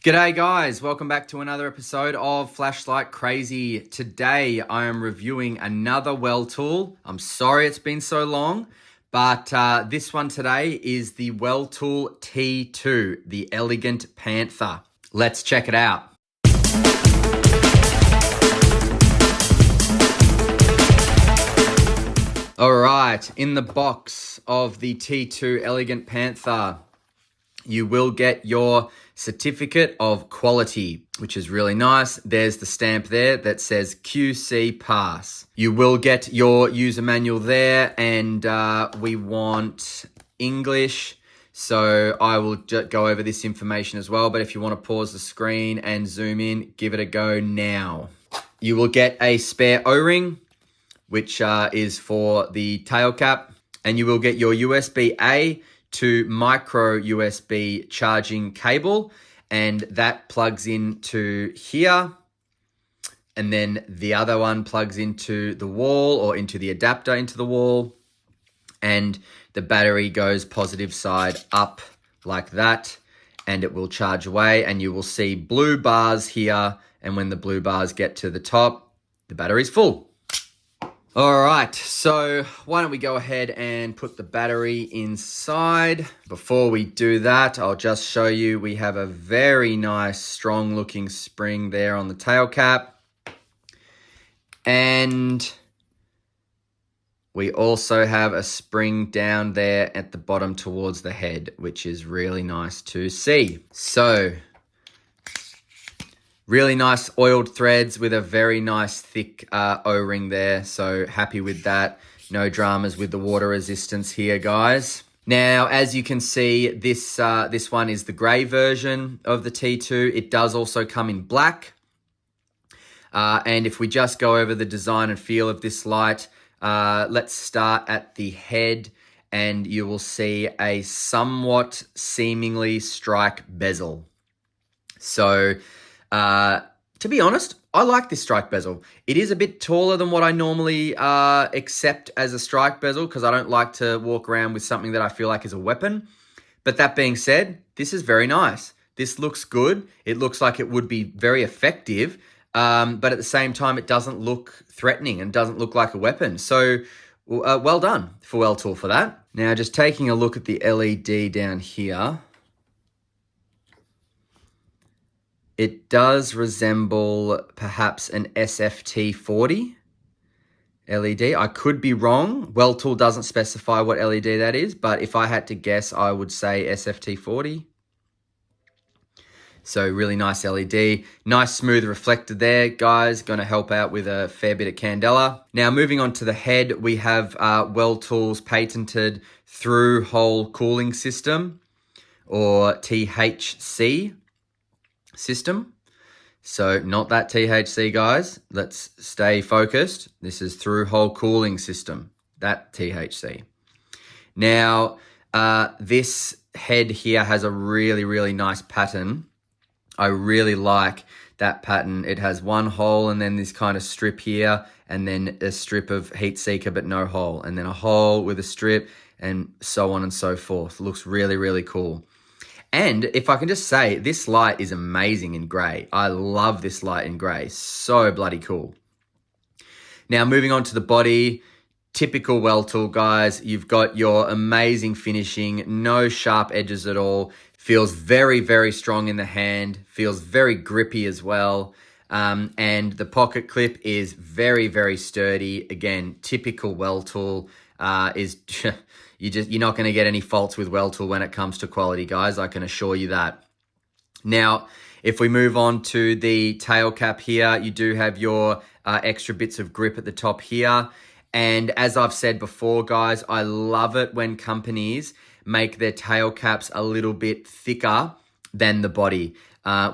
G'day guys, welcome back to another episode of Flashlight Crazy. Today I am reviewing another Weltool. I'm sorry it's been so long, but this one today is the Weltool T2, the Elegant Panther. Let's check it out. Alright, in the box of the T2 Elegant Panther, you will get your certificate of quality, which is really nice. There's the stamp there that says QC Pass. You will get your user manual there, and we want English. So I will go over this information as well, but if you want to pause the screen and zoom in, give it a go now. You will get a spare O-ring, which is for the tail cap, and you will get your USB-A to micro USB charging cable, and that plugs into here, and then the other one plugs into the wall or into the adapter into the wall, and the battery goes positive side up like that, and it will charge away, and you will see blue bars here, and when the blue bars get to the top, the battery's full. All right, so why don't we go ahead and put the battery inside. Before we do that, I'll just show you we have a very nice, strong looking spring there on the tail cap. And we also have a spring down there at the bottom towards the head, which is really nice to see. So, really nice oiled threads with a very nice thick O-ring there. So happy with that. No dramas with the water resistance here, guys. Now, as you can see, this one is the gray version of the T2. It does also come in black. And if we just go over the design and feel of this light, let's start at the head, and you will see a somewhat seemingly strike bezel. So, to be honest, I like this strike bezel. It is a bit taller than what I normally accept as a strike bezel, because I don't like to walk around with something that I feel like is a weapon. But that being said, this is very nice. This looks good. It looks like it would be very effective, but at the same time, it doesn't look threatening and doesn't look like a weapon. So well done for Weltool for that. Now, just taking a look at the LED down here, it does resemble perhaps an SFT40 LED. I could be wrong. Weltool doesn't specify what LED that is, but if I had to guess, I would say SFT40. So really nice LED. Nice smooth reflector there, guys. Going to help out with a fair bit of candela. Now, moving on to the head, we have Weltool's patented through-hole cooling system, or THC system. So not that THC, guys. Let's stay focused. This is through-hole cooling system, that THC. Now, this head here has a really, really nice pattern. I really like that pattern. It has one hole and then this kind of strip here, and then a strip of heat seeker but no hole, and then a hole with a strip, and so on and so forth. It looks really, really cool. And if I can just say, this light is amazing in gray. I love this light in gray. So bloody cool. Now, moving on to the body, typical Weltool, guys. You've got your amazing finishing, no sharp edges at all. Feels very, very strong in the hand. Feels very grippy as well. And the pocket clip is very, very sturdy. Again, typical Weltool. You're not going to get any faults with Weltool when it comes to quality, guys. I can assure you that. Now, if we move on to the tail cap here, you do have your extra bits of grip at the top here. And as I've said before, guys, I love it when companies make their tail caps a little bit thicker than the body.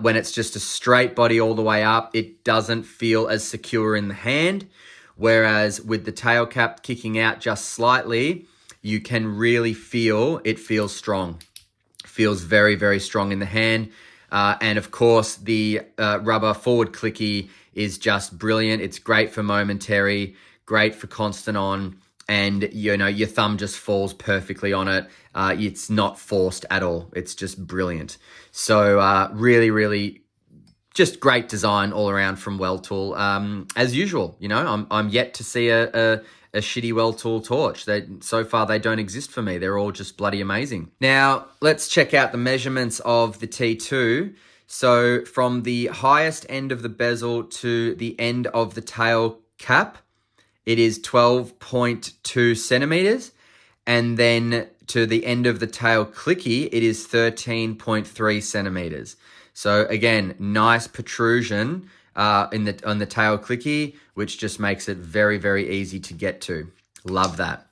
When it's just a straight body all the way up, it doesn't feel as secure in the hand. Whereas with the tail cap kicking out just slightly, you can really feel it feels strong. Feels very, very strong in the hand. And of course, the rubber forward clicky is just brilliant. It's great for momentary, great for constant on. and your thumb just falls perfectly on it. It's not forced at all. It's just brilliant. So really, really just great design all around from Weltool. As usual, I'm yet to see a shitty Weltool torch. So far they don't exist for me. They're all just bloody amazing. Now let's check out the measurements of the T2. So from the highest end of the bezel to the end of the tail cap, it is 12.2 centimeters. And then to the end of the tail clicky, it is 13.3 centimeters. So again, nice protrusion on the tail clicky, which just makes it very, very easy to get to. Love that.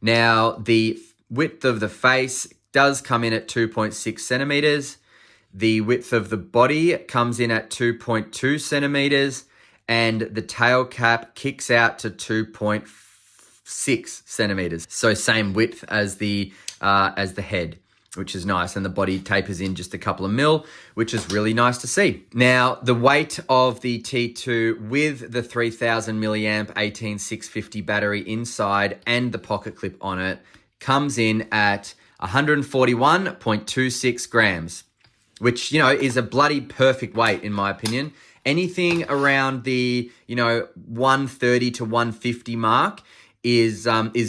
Now, the width of the face does come in at 2.6 centimeters. The width of the body comes in at 2.2 centimeters, and the tail cap kicks out to 2.6 centimeters. So same width as the head, which is nice. And the body tapers in just a couple of mil, which is really nice to see. Now, the weight of the T2 with the 3000 milliamp 18650 battery inside and the pocket clip on it comes in at 141.26 grams, which, is a bloody perfect weight in my opinion. Anything around the, 130 to 150 mark is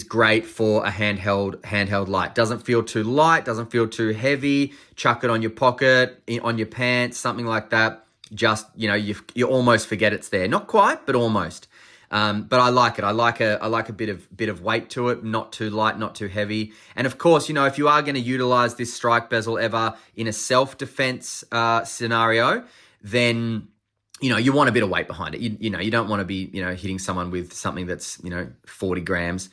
great for a handheld light. Doesn't feel too light, doesn't feel too heavy. Chuck it on your pocket, on your pants, something like that. Just, you almost forget it's there. Not quite, but almost. But I like it. I like a bit of weight to it, not too light, not too heavy. And of course, if you are going to utilize this strike bezel ever in a self-defense scenario, then you want a bit of weight behind it. You don't want to be hitting someone with something that's 40 grams.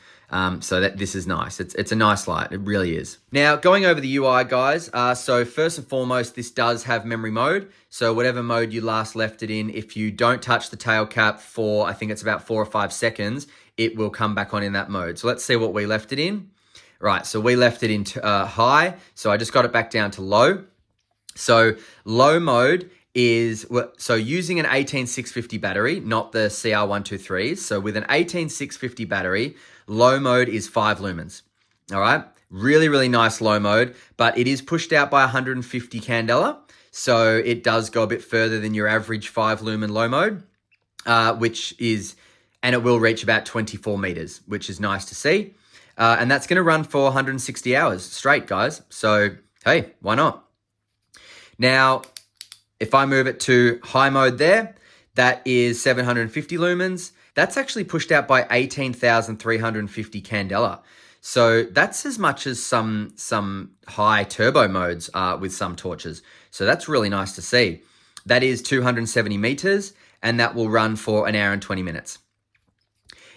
So that this is nice. It's a nice light. It really is. Now, going over the UI, guys. So first and foremost, this does have memory mode. So whatever mode you last left it in, if you don't touch the tail cap for, I think it's about 4 or 5 seconds, it will come back on in that mode. So let's see what we left it in. Right, so we left it in high. So I just got it back down to low. So low mode is, so using an 18650 battery, not the CR123s. So with an 18650 battery, low mode is 5 lumens. All right. Really, really nice low mode, but it is pushed out by 150 candela. So it does go a bit further than your average 5 lumen low mode, and it will reach about 24 meters, which is nice to see. And that's going to run for 160 hours straight, guys. So, hey, why not? Now, if I move it to high mode there, that is 750 lumens. That's actually pushed out by 18,350 candela. So that's as much as some high turbo modes with some torches. So that's really nice to see. That is 270 meters, and that will run for an hour and 20 minutes.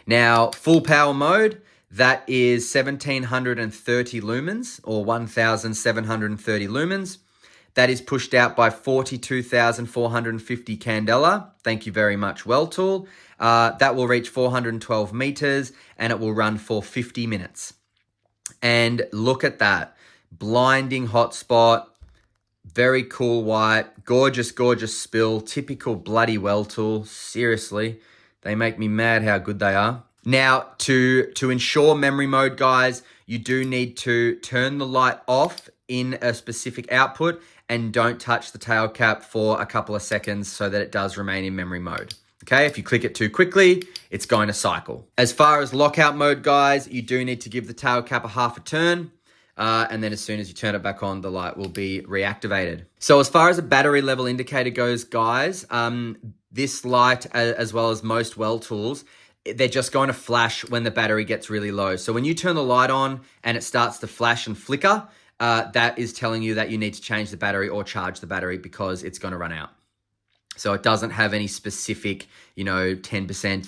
Now, full power mode, that is 1,730 lumens or 1,730 lumens. That is pushed out by 42,450 candela. Thank you very much, Weltool. That will reach 412 meters, and it will run for 50 minutes. And look at that. Blinding hotspot. Very cool white. Gorgeous, gorgeous spill. Typical bloody Weltool. Seriously. They make me mad how good they are. Now, to ensure memory mode, guys, you do need to turn the light off in a specific output and don't touch the tail cap for a couple of seconds so that it does remain in memory mode. Okay, if you click it too quickly, it's going to cycle. As far as lockout mode, guys, you do need to give the tail cap a half a turn. And then as soon as you turn it back on, the light will be reactivated. So as far as a battery level indicator goes, guys, this light, as well as most Weltools, they're just going to flash when the battery gets really low. So when you turn the light on and it starts to flash and flicker, that is telling you that you need to change the battery or charge the battery because it's going to run out. So it doesn't have any specific, 10%, 30%,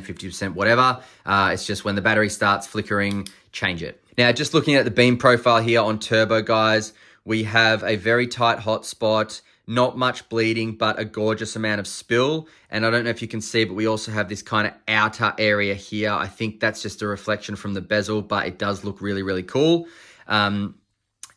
50%, whatever. It's just when the battery starts flickering, change it. Now, just looking at the beam profile here on turbo, guys, we have a very tight hotspot, not much bleeding, but a gorgeous amount of spill. And I don't know if you can see, but we also have this kind of outer area here. I think that's just a reflection from the bezel, but it does look really, really cool. But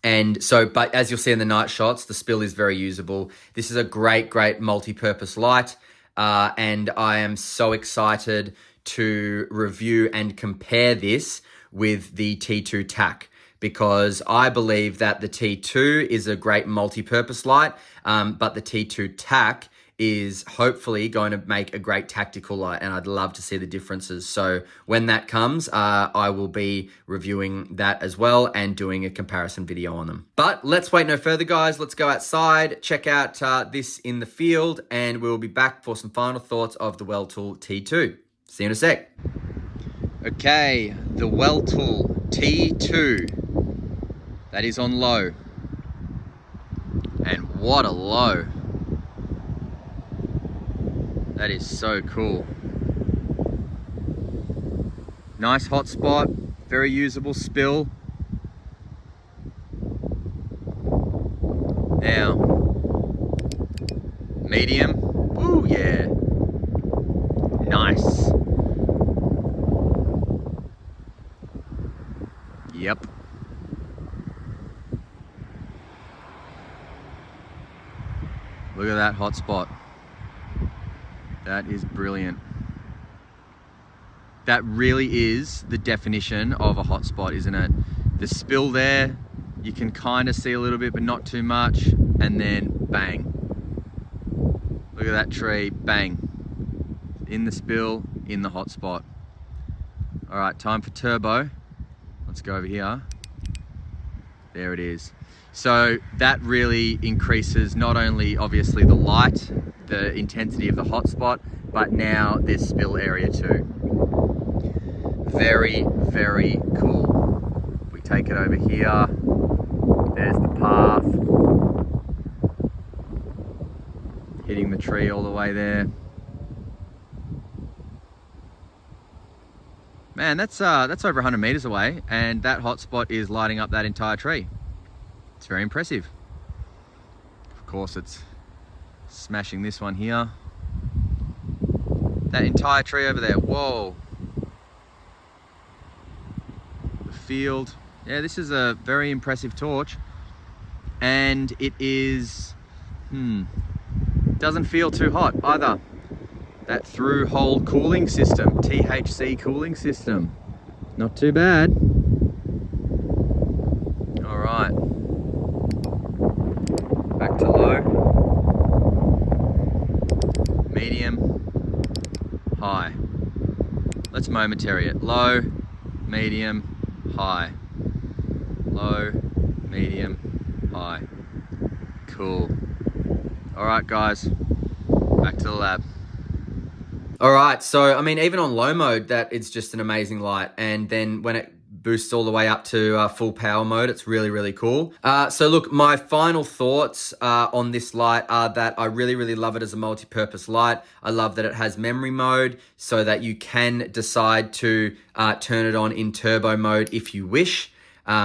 as you'll see in the night shots, the spill is very usable. This is a great, great multi-purpose light. And I am so excited to review and compare this with the T2 TAC, because I believe that the T2 is a great multi-purpose light, but the T2 TAC is hopefully going to make a great tactical light, and I'd love to see the differences. So when that comes, I will be reviewing that as well and doing a comparison video on them. But let's wait no further, guys. Let's go outside, check out this in the field, and we'll be back for some final thoughts of the Weltool T2. See you in a sec. Okay, the Weltool T2. That is on low. And what a low. That is so cool. Nice hot spot, very usable spill. Now, medium. Ooh, yeah. Nice. Yep. Look at that hot spot. That is brilliant. That really is the definition of a hot spot, isn't it? The spill there, you can kind of see a little bit, but not too much. And then bang. Look at that tree, bang. In the spill, in the hot spot. All right, time for turbo. Let's go over here. There it is. So that really increases not only obviously the light, the intensity of the hotspot, but now there's spill area too. Very, very cool. We take it over here. There's the path. Hitting the tree all the way there. Man, that's over 100 meters away, and that hotspot is lighting up that entire tree. It's very impressive. Of course, it's smashing this one here. That entire tree over there, whoa. The field. Yeah, this is a very impressive torch. And it is, doesn't feel too hot either. That through hole cooling system, THC cooling system. Not too bad. All right. Back to low. Medium. High. Let's momentary it. Low, medium, high. Low, medium, high. Cool. All right, guys. Back to the lab. All right, so I mean, even on low mode, that it's just an amazing light. And then when it boosts all the way up to full power mode, it's really, really cool. So look, my final thoughts on this light are that I really, really love it as a multi-purpose light. I love that it has memory mode so that you can decide to turn it on in turbo mode if you wish.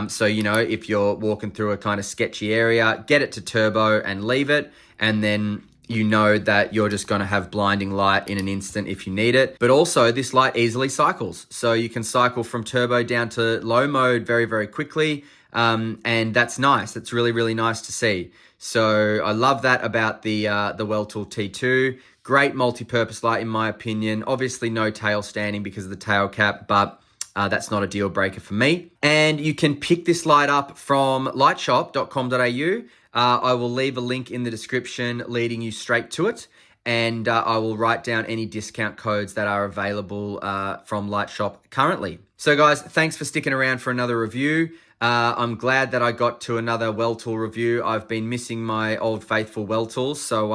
So, you know, if you're walking through a kind of sketchy area, get it to turbo and leave it, and then you know that you're just going to have blinding light in an instant if you need it. But also, this light easily cycles. So you can cycle from turbo down to low mode very, very quickly. And that's nice. It's really, really nice to see. So I love that about the Weltool T2. Great multi-purpose light in my opinion. Obviously no tail standing because of the tail cap, but that's not a deal breaker for me. And you can pick this light up from lightshop.com.au. I will leave a link in the description leading you straight to it. And I will write down any discount codes that are available from Lightshop currently. So guys, thanks for sticking around for another review. I'm glad that I got to another Weltool review. I've been missing my old faithful Weltools. So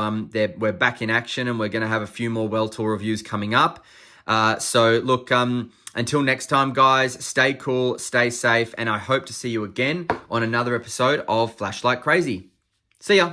we're back in action, and we're going to have a few more Weltool reviews coming up. So look, until next time, guys, stay cool, stay safe, and I hope to see you again on another episode of Flashlight Crazy. See ya.